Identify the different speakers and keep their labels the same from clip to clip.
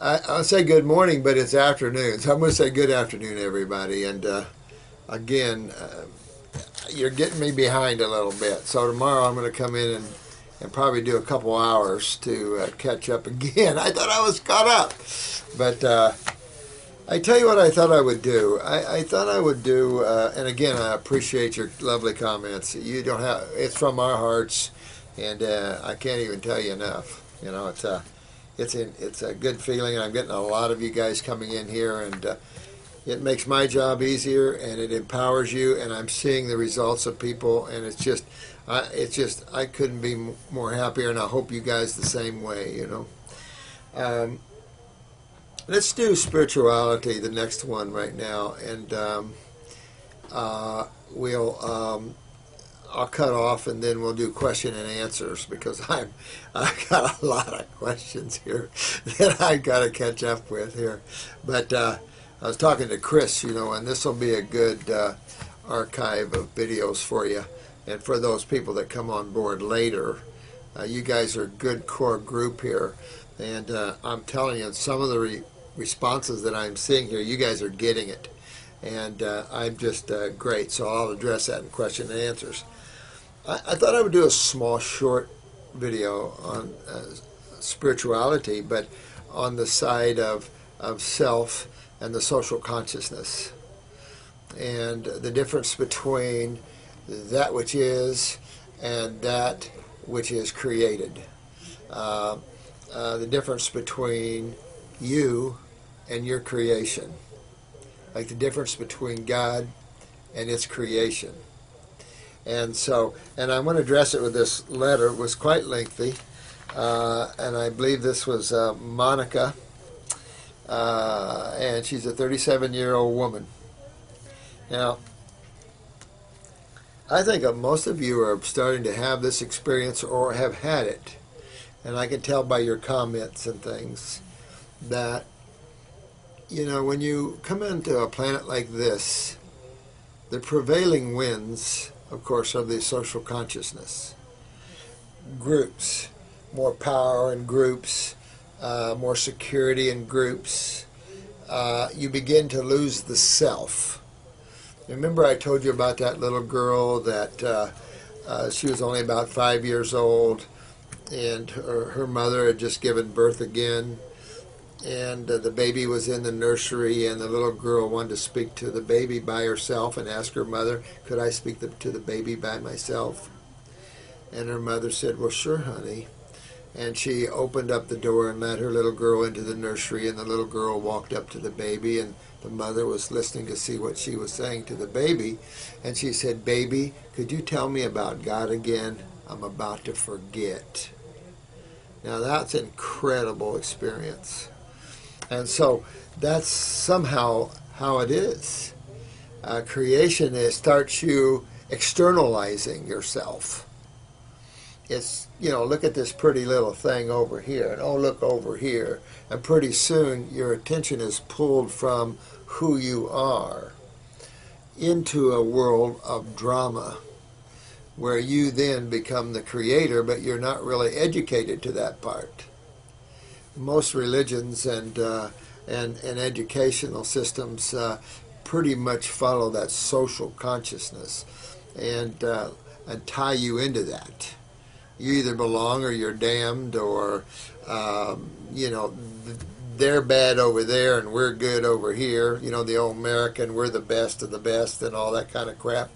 Speaker 1: I'll say good morning, but it's afternoon. So I'm going to say good afternoon, everybody. And again, you're getting me behind a little bit. So tomorrow I'm going to come in and probably do a couple hours to catch up again. I thought I was caught up. But I tell you what I thought I would do. I thought I would do, and again, I appreciate your lovely comments. You don't have, it's from our hearts, and I can't even tell you enough. You know, it's a good feeling. I'm getting a lot of you guys coming in here, and it makes my job easier, and it empowers you. And I'm seeing the results of people, and it's just I couldn't be more happier, and I hope you guys the same way. You know. Let's do spirituality, the next one right now, and I'll cut off, and then we'll do question and answers because I've got a lot of questions here that I've got to catch up with here. But I was talking to Chris, you know, and this will be a good archive of videos for you, and for those people that come on board later. You guys are a good core group here, and I'm telling you, some of the responses that I'm seeing here, you guys are getting it, and I'm just great. So I'll address that in question and answers. I thought I would do a small short video on spirituality, but on the side of self and the social consciousness, and the difference between that which is and that which is created, the difference between you and your creation, like the difference between God and its creation. And so, and I'm going to address it with this letter. It was quite lengthy, and I believe this was Monica, and she's a 37-year-old woman. Now, I think most of you are starting to have this experience or have had it, and I can tell by your comments and things that, you know, when you come into a planet like this, the prevailing winds, of course, are the social consciousness. Groups, more power in groups, more security in groups. You begin to lose the self. Remember I told you about that little girl that she was only about 5 years old, and her mother had just given birth again, and the baby was in the nursery, and the little girl wanted to speak to the baby by herself and ask her mother, could I speak to the baby by myself? And her mother said, well, sure, honey. And she opened up the door and let her little girl into the nursery, and the little girl walked up to the baby, and the mother was listening to see what she was saying to the baby, and she said, baby, could you tell me about God again? I'm about to forget. Now that's an incredible experience. And so that's somehow how it is. Creation starts you externalizing yourself. It's, you know, look at this pretty little thing over here, and oh, look over here. And pretty soon your attention is pulled from who you are into a world of drama, where you then become the creator, but you're not really educated to that part. Most religions and educational systems pretty much follow that social consciousness and tie you into that. You either belong or you're damned, or you know, they're bad over there and we're good over here. You know, the old American, we're the best of the best and all that kind of crap.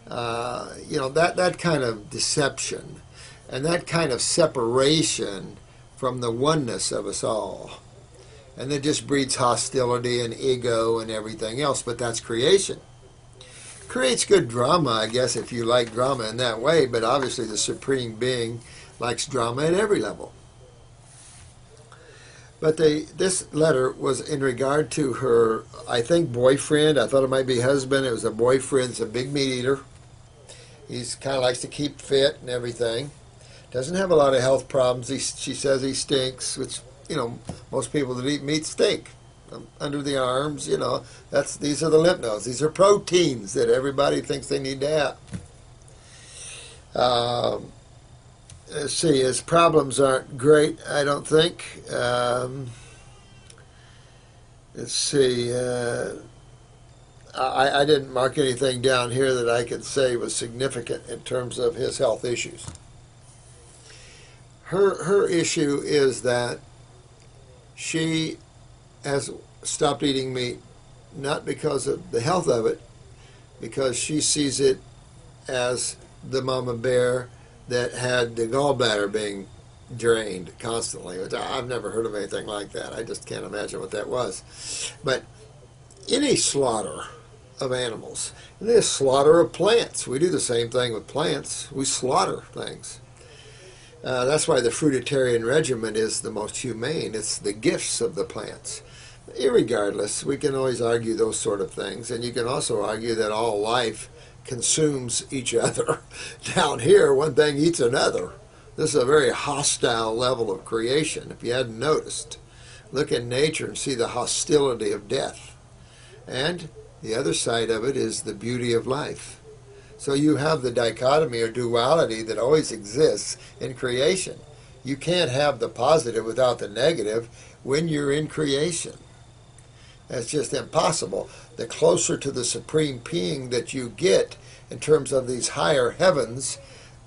Speaker 1: You know, that kind of deception and that kind of separation from the oneness of us all. And it just breeds hostility and ego and everything else, but that's creation. Creates good drama, I guess, if you like drama in that way, but obviously the Supreme Being likes drama at every level. But this letter was in regard to her, I think, boyfriend. I thought it might be husband. It was a boyfriend. He's a big meat eater. He's kind of likes to keep fit and everything. Doesn't have a lot of health problems. She says he stinks, which, you know, most people that eat meat stink. Under the arms, you know, these are the lymph nodes. These are proteins that everybody thinks they need to have. Let's see, his problems aren't great, I don't think. let's see. I didn't mark anything down here that I could say was significant in terms of his health issues. Her issue is that she has stopped eating meat, not because of the health of it, because she sees it as the mama bear that had the gallbladder being drained constantly, which I've never heard of anything like that. I just can't imagine what that was. But any slaughter of animals, and the slaughter of plants, we do the same thing with plants. We slaughter things. That's why the fruitarian regimen is the most humane. It's the gifts of the plants. Irregardless, we can always argue those sort of things, and you can also argue that all life consumes each other. Down here, one thing eats another. This is a very hostile level of creation, if you hadn't noticed. Look in nature and see the hostility of death. And the other side of it is the beauty of life. So you have the dichotomy or duality that always exists in creation. You can't have the positive without the negative when you're in creation. That's just impossible. The closer to the supreme being that you get in terms of these higher heavens,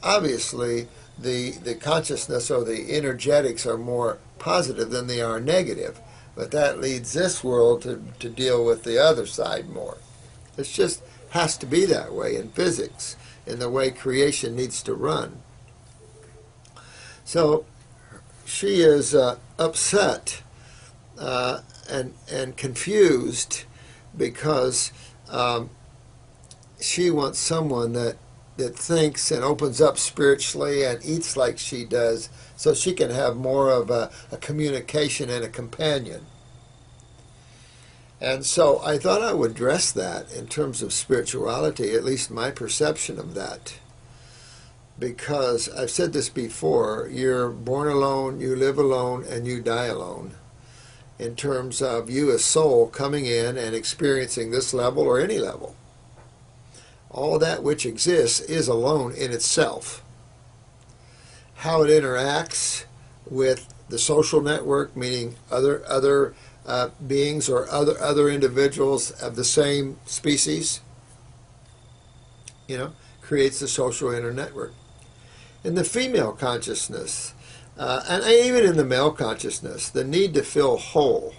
Speaker 1: obviously the consciousness or the energetics are more positive than they are negative. But that leads this world to deal with the other side more. It's just has to be that way in physics, in the way creation needs to run. So she is upset and confused because she wants someone that thinks and opens up spiritually and eats like she does, so she can have more of a communication and a companion. And so I thought I would address that in terms of spirituality, at least my perception of that. Because I've said this before, you're born alone, you live alone, and you die alone. In terms of you as soul coming in and experiencing this level or any level. All that which exists is alone in itself. How it interacts with the social network, meaning other beings or other individuals of the same species, creates the social internetwork. In the female consciousness, and even in the male consciousness, the need to feel whole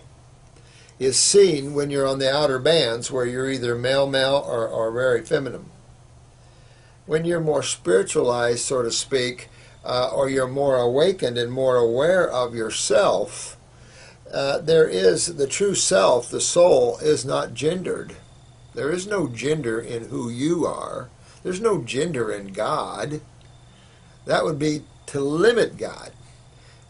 Speaker 1: is seen when you're on the outer bands where you're either male or very feminine. When you're more spiritualized, so to speak, or you're more awakened and more aware of yourself, there is the true self, the soul, is not gendered. There is no gender in who you are. There's no gender in God. That would be to limit God.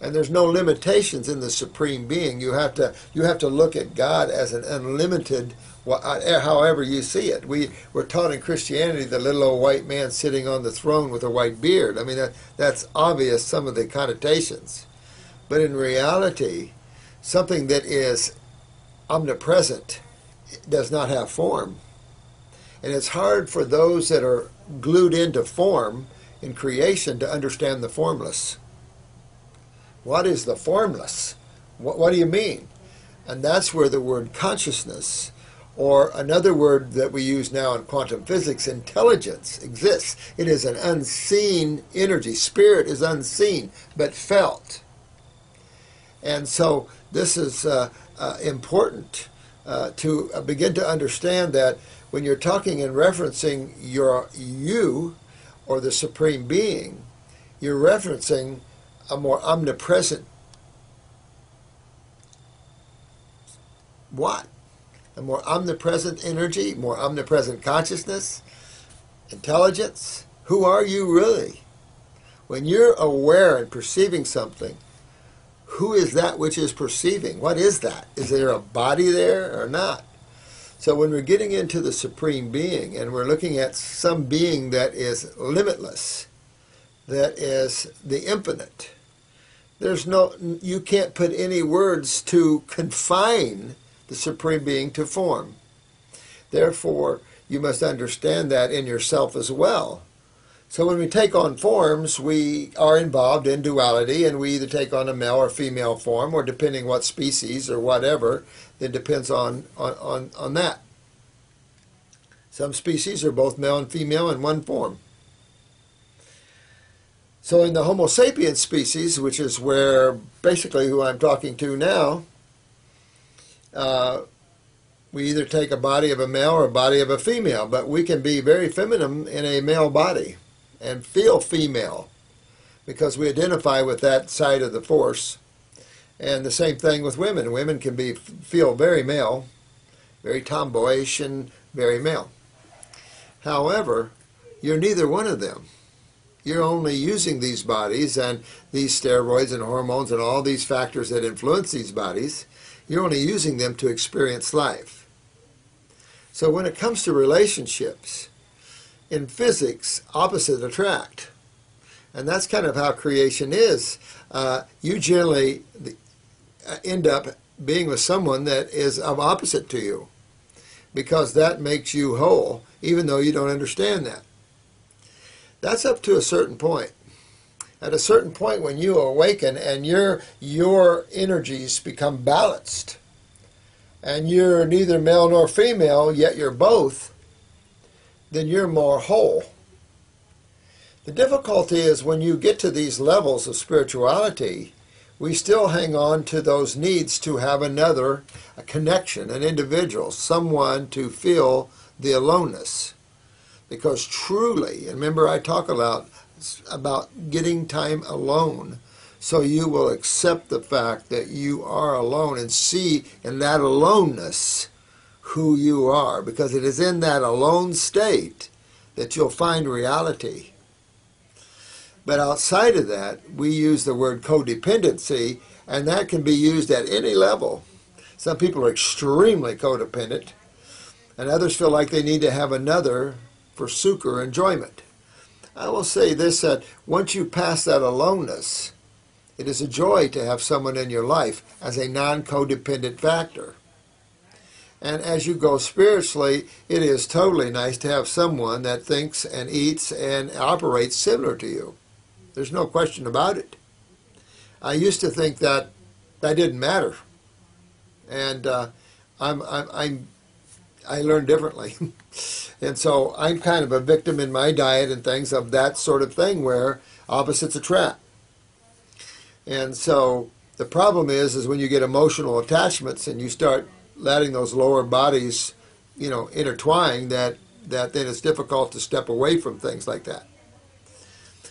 Speaker 1: And there's no limitations in the Supreme Being. You have to look at God as an unlimited, however you see it. We're taught in Christianity the little old white man sitting on the throne with a white beard. I mean, that's obvious, some of the connotations. But in reality, something that is omnipresent does not have form. And it's hard for those that are glued into form in creation to understand the formless. What is the formless? What do you mean? And that's where the word consciousness, or another word that we use now in quantum physics, intelligence, exists. It is an unseen energy. Spirit is unseen, but felt. And so this is important to begin to understand that when you're talking and referencing you or the Supreme Being, you're referencing a more omnipresent what? A more omnipresent energy, more omnipresent consciousness, intelligence. Who are you really? When you're aware and perceiving something, who is that which is perceiving? What is that? Is there a body there or not? So when we're getting into the Supreme Being and we're looking at some being that is limitless, that is the infinite, you can't put any words to confine the Supreme Being to form. Therefore, you must understand that in yourself as well. So when we take on forms, we are involved in duality, and we either take on a male or female form, or depending what species or whatever, it depends on that. Some species are both male and female in one form. So in the Homo sapiens species, which is where basically who I'm talking to now, we either take a body of a male or a body of a female, but we can be very feminine in a male body and feel female because we identify with that side of the force. And the same thing with women. Women can feel very male, very tomboyish and very male. However, you're neither one of them. You're only using these bodies and these steroids and hormones and all these factors that influence these bodies. You're only using them to experience life. So when it comes to relationships, in physics, opposites attract. And that's kind of how creation is. You generally end up being with someone that is of opposite to you, because that makes you whole, even though you don't understand that. That's up to a certain point. At a certain point when you awaken and your energies become balanced, and you're neither male nor female, yet you're both, then you're more whole. The difficulty is when you get to these levels of spirituality, we still hang on to those needs to have a connection, an individual, someone to feel the aloneness. Because truly, and remember I talk about getting time alone, so you will accept the fact that you are alone and see in that aloneness who you are, because it is in that alone state that you'll find reality. But outside of that, we use the word codependency, and that can be used at any level. Some people are extremely codependent, and others feel like they need to have another for succor enjoyment. I will say this, that once you pass that aloneness, it is a joy to have someone in your life as a non-codependent factor. And as you go spiritually, it is totally nice to have someone that thinks and eats and operates similar to you. There's no question about it. I used to think that didn't matter, and I learned differently. And so I'm kind of a victim in my diet and things of that sort of thing where opposites attract. And so the problem is when you get emotional attachments and you start letting those lower bodies, intertwine, that then it's difficult to step away from things like that.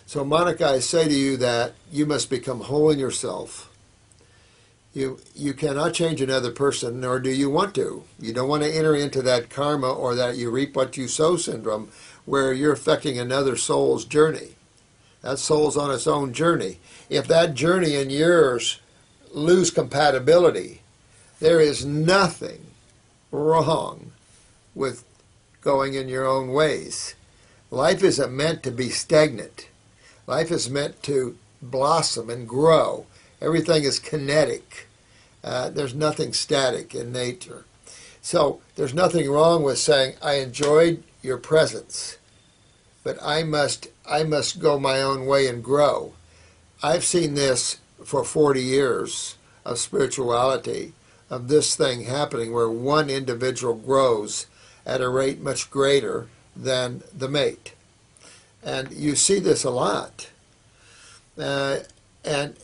Speaker 1: So Monica, I say to you that you must become whole in yourself. You cannot change another person, nor do you want to. You don't want to enter into that karma or that you reap what you sow syndrome where you're affecting another soul's journey. That soul's on its own journey. If that journey and yours lose compatibility, there is nothing wrong with going in your own ways. Life isn't meant to be stagnant. Life is meant to blossom and grow. Everything is kinetic. There's nothing static in nature. So there's nothing wrong with saying, I enjoyed your presence, but I must go my own way and grow. I've seen this for 40 years of spirituality, of this thing happening where one individual grows at a rate much greater than the mate. And you see this a lot. And